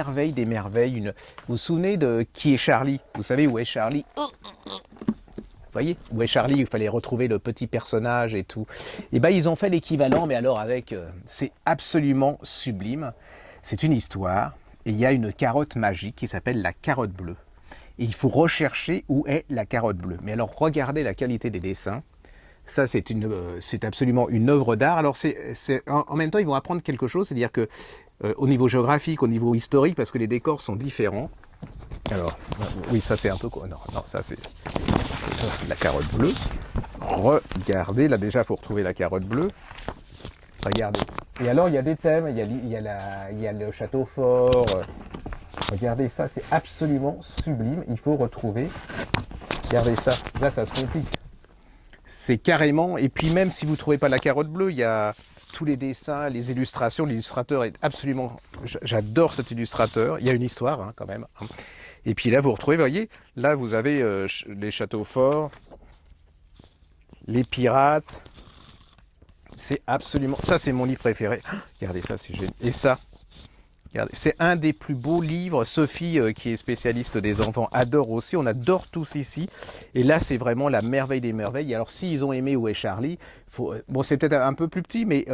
merveille des merveilles. Vous vous souvenez de Qui est Charlie? Vous savez où est Charlie? Vous voyez, où est Charlie? Il fallait retrouver le petit personnage et tout. Et ben ils ont fait l'équivalent, mais alors avec... c'est absolument sublime. C'est une histoire, et il y a une carotte magique qui s'appelle la carotte bleue. Et il faut rechercher où est la carotte bleue. Mais alors, regardez la qualité des dessins. Ça, c'est absolument une œuvre d'art. Alors, en même temps, ils vont apprendre quelque chose, c'est-à-dire que au niveau géographique, au niveau historique, parce que les décors sont différents. Alors, oui, ça c'est un peu quoi. Non, ça c'est la carotte bleue. Regardez, là déjà, il faut retrouver la carotte bleue. Regardez. Et alors, il y a des thèmes. Il y a le château fort. Regardez ça, c'est absolument sublime. Il faut retrouver. Regardez ça. Là, ça se complique. C'est carrément. Et puis même si vous ne trouvez pas la carotte bleue, il y a tous les dessins, les illustrations. L'illustrateur est absolument. J'adore cet illustrateur. Il y a une histoire hein, quand même. Et puis là, vous retrouvez, vous voyez, là vous avez les châteaux forts, les pirates. C'est absolument. Ça, c'est mon livre préféré. Regardez ça, c'est génial. Et ça. Regardez, c'est un des plus beaux livres. Sophie, qui est spécialiste des enfants, adore aussi. On adore tous ici. Et là, c'est vraiment la merveille des merveilles. Alors, s'ils ont aimé Où est Charlie, bon, c'est peut-être un peu plus petit, mais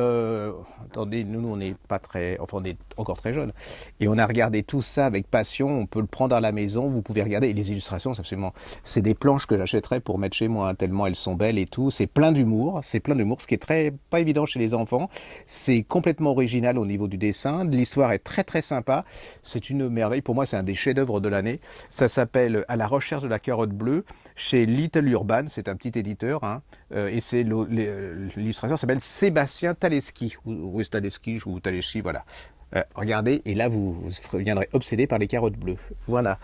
attendez, nous, on n'est pas très... Enfin, on est encore très jeunes. Et on a regardé tout ça avec passion. On peut le prendre à la maison. Vous pouvez regarder. Et les illustrations, c'est absolument... C'est des planches que j'achèterais pour mettre chez moi, hein, tellement elles sont belles et tout. C'est plein d'humour. C'est plein d'humour, ce qui est pas évident chez les enfants. C'est complètement original au niveau du dessin. L'histoire est très sympa. C'est une merveille. Pour moi, c'est un des chefs-d'œuvre de l'année. Ça s'appelle À la recherche de la carotte bleue chez Little Urban. C'est un petit éditeur. Hein. Et c'est l'illustrateur s'appelle Sébastien Taleski. Ou Taleski ou Taleski, voilà. Regardez, et là, vous viendrez obsédé par les carottes bleues. Voilà.